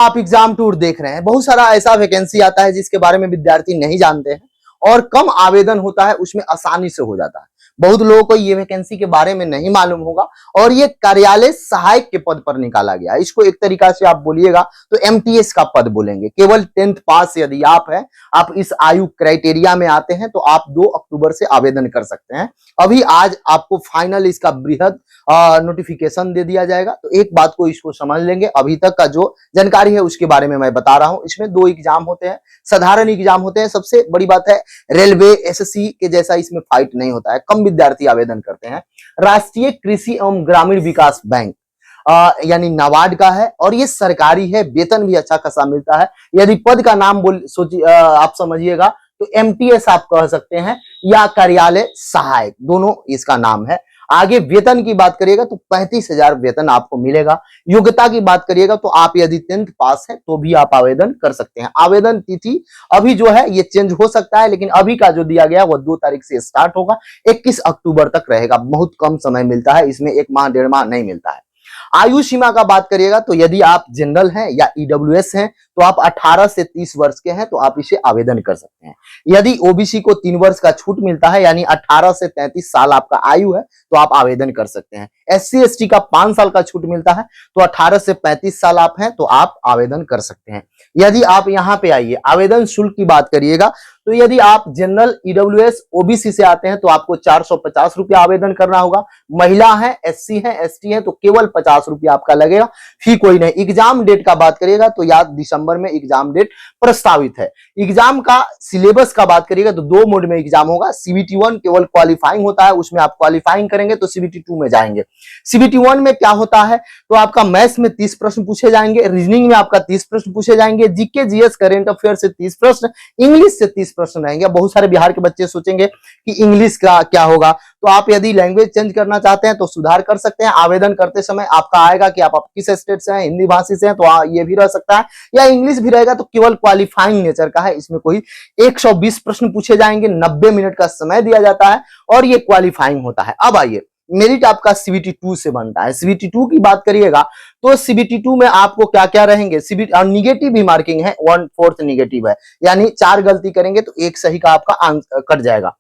आप exam tour देख रहे हैं, बहुत सारा ऐसा वैकेंसी आता है जिसके बारे में विद्यार्थी नहीं जानते हैं और कम आवेदन होता है, उसमें आसानी से हो जाता है। बहुत लोगों को ये वैकेंसी के बारे में नहीं मालूम होगा और ये कार्यालय सहायक के पद पर निकाला गया। इसको एक तरीका से आप बोलिएगा तो एमटीएस का पद बोलेंगे। केवल 10th पास यदि आप हैं, आप इस आयु क्राइटेरिया में आते हैं तो आप 2 अक्टूबर से आवेदन कर सकते हैं। अभी आज आपको फाइनल इसका बृहद नोटिफिकेशन दे दिया जाएगा। तो एक बात को इसको समझ लेंगे, अभी तक का जो जानकारी है उसके बारे में मैं बता रहा हूं। इसमें 2 एग्जाम होते हैं, साधारण एग्जाम होते हैं। सबसे बड़ी बात है, रेलवे एसएससी के जैसा इसमें फाइट नहीं होता है, कम विद्यार्थी आवेदन करते हैं। राष्ट्रीय कृषि एवं ग्रामीण विकास बैंक यानी नाबार्ड का है और ये सरकारी है, वेतन भी अच्छा खासा मिलता है। यदि पद का नाम आप समझिएगा तो एमटीएस आप कह सकते हैं या कार्यालय सहायक, दोनों इसका नाम है। आगे वेतन की बात करिएगा तो 35,000 वेतन आपको मिलेगा। योग्यता की बात करिएगा तो आप यदि 10th पास है तो भी आप आवेदन कर सकते हैं। आवेदन तिथि अभी जो है ये चेंज हो सकता है, लेकिन अभी का जो दिया गया वो 2 तारीख से स्टार्ट होगा, 21 अक्टूबर तक रहेगा। बहुत कम समय मिलता है, इसमें 1 माह 1.5 माह नहीं मिलता है। आयु सीमा का बात करिएगा तो यदि आप जनरल हैं या ईडब्ल्यूएस हैं तो आप 18 से 30 वर्ष के हैं तो आप इसे आवेदन कर सकते हैं। यदि ओबीसी को 3 वर्ष का छूट मिलता है यानी 18 से 33 साल आपका आयु है तो आप आवेदन कर सकते हैं। एससी एसटी का 5 साल का छूट मिलता है तो 18 से 35 साल आप हैं तो आप आवेदन कर सकते हैं। यदि आप यहाँ पे आइए, आवेदन शुल्क की बात करिएगा तो यदि आप जनरल ईडब्ल्यूएस ओबीसी से आते हैं तो आपको 450 रुपया आवेदन करना होगा। महिला है, एससी है, एसटी है तो केवल 50 रुपया आपका लगेगा, फी कोई नहीं। एग्जाम डेट का बात करिएगा तो याद दिसंबर में एग्जाम डेट प्रस्तावित है। एग्जाम का सिलेबस का बात करिएगा तो 2 मोड में एग्जाम होगा। सीबीटी 1 केवल क्वालिफाइंग होता है, उसमें आप क्वालिफाइंग करेंगे तो सीबीटी 2 में जाएंगे। सीबीटी 1 में क्या होता है तो आपका मैथ्स में 30 प्रश्न पूछे जाएंगे, रीजनिंग में आपका 30 प्रश्न पूछे जाएंगे, जीके जीएस करेंट अफेयर से 30 प्रश्न, इंग्लिश से 30 प्रश्न रहेंगे। बहुत सारे बिहार के बच्चे सोचेंगे कि इंग्लिश का क्या होगा, तो आप यदि लैंग्वेज चेंज करना चाहते हैं तो सुधार कर सकते हैं। आवेदन करते समय आपका आएगा कि आप किस स्टेट से हैं, हिंदी भाषी से हैं तो ये भी रह सकता है, या इंग्लिश भी रहेगा तो केवल क्वालिफाइंग नेचर का है। इसमें कोई 120 प्रश्न पूछे जाएंगे, 90 मिनट का समय दिया जाता है और ये क्वालिफाइंग होता है। अब आइए, मेरिट आपका सीबीटी 2 से बनता है। सीबीटी 2 की बात करिएगा तो सीबीटी 2 में आपको क्या क्या रहेंगे, सीबीटी निगेटिव भी मार्किंग है, 1/4 निगेटिव है, यानी 4 गलती करेंगे तो 1 सही का आपका आंसर कट जाएगा।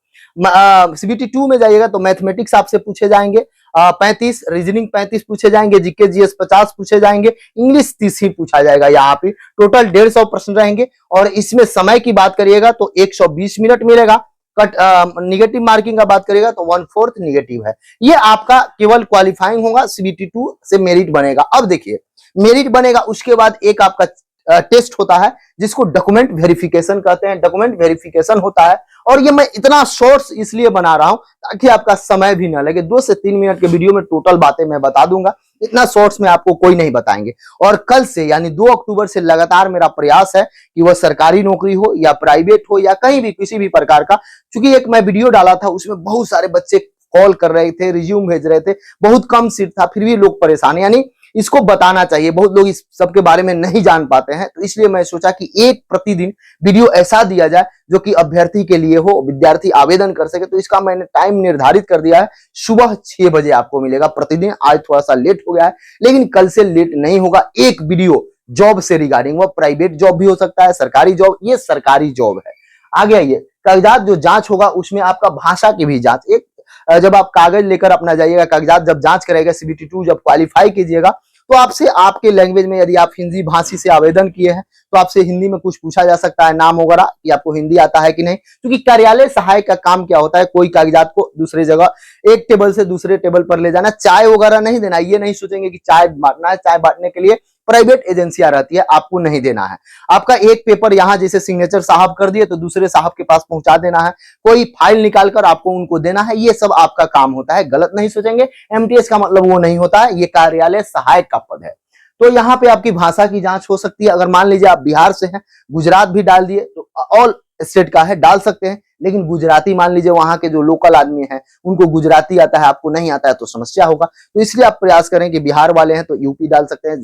सीबीटी 2 में जाइएगा तो मैथमेटिक्स आपसे पूछे जाएंगे 35, रीजनिंग 35 पूछे जाएंगे, जीके जीएस 50 पूछे जाएंगे, इंग्लिश 30 ही पूछा जाएगा। यहाँ पे टोटल 150 प्रश्न रहेंगे और इसमें समय की बात करिएगा तो 120 मिनट मिलेगा। कट निगेटिव मार्किंग का बात करेगा तो 1/4 निगेटिव है। ये आपका केवल क्वालिफाइंग होगा, सीबीटी 2 से मेरिट बनेगा। अब देखिए, मेरिट बनेगा उसके बाद एक आपका टेस्ट होता है जिसको डॉक्यूमेंट वेरिफिकेशन कहते हैं। डॉक्यूमेंट वेरिफिकेशन होता है और ये मैं इतना शॉर्ट्स इसलिए बना रहा हूं ताकि आपका समय भी ना लगे। 2 से 3 मिनट के वीडियो में टोटल बातें मैं बता दूंगा, इतना शॉर्ट्स में आपको कोई नहीं बताएंगे। और कल से यानी 2 अक्टूबर से लगातार मेरा प्रयास है कि वह सरकारी नौकरी हो या प्राइवेट हो या कहीं भी किसी भी प्रकार का, क्योंकि एक मैं वीडियो डाला था उसमें बहुत सारे बच्चे कॉल कर रहे थे, रिज्यूम भेज रहे थे, बहुत कम सीट था फिर भी लोग परेशान, यानी इसको बताना चाहिए। बहुत लोग इस सब के बारे में नहीं जान पाते हैं, तो इसलिए मैं सोचा कि एक प्रतिदिन वीडियो ऐसा दिया जाए जो कि अभ्यर्थी के लिए हो, विद्यार्थी आवेदन कर सके। तो इसका मैंने टाइम निर्धारित कर दिया है, सुबह 6 बजे आपको मिलेगा प्रतिदिन। आज थोड़ा सा लेट हो गया है लेकिन कल से लेट नहीं होगा। एक वीडियो जॉब से रिगार्डिंग, वह प्राइवेट जॉब भी हो सकता है, सरकारी जॉब, ये सरकारी जॉब है। आगे आइए, कागजात जो जांच होगा उसमें आपका भाषा की भी जांच, एक जब आप कागज लेकर अपना जाइएगा, कागजात जब जांच करेगा सीबीटी 2 जब क्वालिफाई कीजिएगा तो आपसे आपके लैंग्वेज में, यदि आप हिंदी भाषी से आवेदन किए हैं तो आपसे हिंदी में कुछ पूछा जा सकता है, नाम वगैरह कि आपको हिंदी आता है कि नहीं। क्योंकि कार्यालय सहायक का काम क्या होता है, कोई कागजात को दूसरे जगह एक टेबल से दूसरे टेबल पर ले जाना, चाय वगैरह नहीं देना। ये नहीं सोचेंगे कि चाय बांटना है, चाय बांटने के लिए प्राइवेट एजेंसियां रहती है, आपको नहीं देना है। आपका एक पेपर यहाँ जैसे सिग्नेचर साहब कर दिए तो दूसरे साहब के पास पहुंचा देना है, कोई फाइल निकालकर आपको उनको देना है, ये सब आपका काम होता है। गलत नहीं सोचेंगे, एमटीएस का मतलब वो नहीं होता है, ये कार्यालय सहायक का पद है। तो यहाँ पे आपकी भाषा की जांच हो सकती है। अगर मान लीजिए आप बिहार से हैं, गुजरात भी डाल दिए तो ऑल स्टेट का है, डाल सकते हैं, लेकिन गुजराती मान लीजिए वहां के जो लोकल आदमी हैं उनको गुजराती आता है, आपको नहीं आता है तो समस्या होगा। तो इसलिए आप प्रयास करें कि बिहार वाले हैं तो यूपी डाल सकते हैं,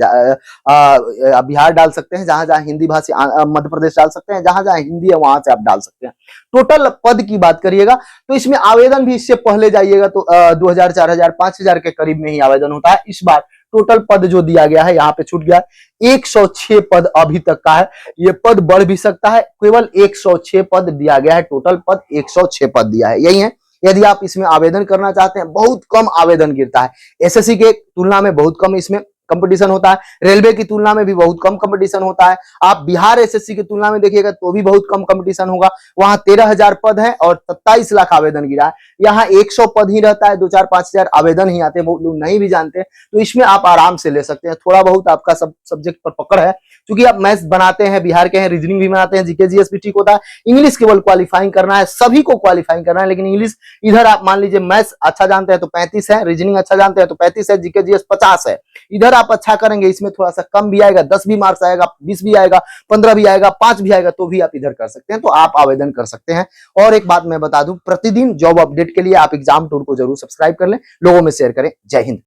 बिहार डाल सकते हैं, जहां जहां हिंदी भाषी, मध्य प्रदेश डाल सकते हैं, जहां जहां हिंदी है वहां से आप डाल सकते हैं। टोटल पद की बात करिएगा तो इसमें आवेदन भी इससे पहले जाइएगा तो 2000, 4000, 5000 के करीब में ही आवेदन होता है। इस बार टोटल पद जो दिया गया है यहाँ पे छूट गया है 106 पद अभी तक का है। ये पद बढ़ भी सकता है, केवल 106 पद दिया गया है, टोटल पद 106 पद दिया है, यही है। यदि आप इसमें आवेदन करना चाहते हैं, बहुत कम आवेदन गिरता है, एसएससी के तुलना में बहुत कम इसमें कंपटीशन होता है, रेलवे की तुलना में भी बहुत कम कंपटीशन होता है। आप बिहार एसएससी की तुलना में देखिएगा तो भी बहुत कम कंपटीशन होगा। वहां 13,000 पद है और 27 लाख आवेदन गिरा है। यहाँ 100 पद ही रहता है, 2-4-5 हजार आवेदन ही आते हैं, बहुत लोग नहीं भी जानते, तो इसमें आप आराम से ले सकते हैं। थोड़ा बहुत आपका सब सब्जेक्ट पर पकड़ है, क्योंकि आप मैथ्स बनाते हैं, बिहार के हैं, रीजनिंग भी बनाते हैं, जीके जीएस भी ठीक होता है। इंग्लिश केवल क्वालिफाइंग करना है, सभी को क्वालिफाइंग करना है, लेकिन इंग्लिश इधर आप मान लीजिए मैथ्स अच्छा जानते हैं तो 35 है, रीजनिंग अच्छा जानते हैं तो 35 है, जीके जीएस 50 है। इधर आप अच्छा करेंगे, इसमें थोड़ा सा कम भी आएगा, 10 भी मार्क्स आएगा, 20 भी आएगा, 15 भी आएगा, 5 भी आएगा, तो भी आप इधर कर सकते हैं, तो आप आवेदन कर सकते हैं। और एक बात मैं बता दूं, प्रतिदिन जॉब अपडेट के लिए आप एग्जाम टूर को जरूर सब्सक्राइब कर लें, लोगों में शेयर करें। जय हिंद।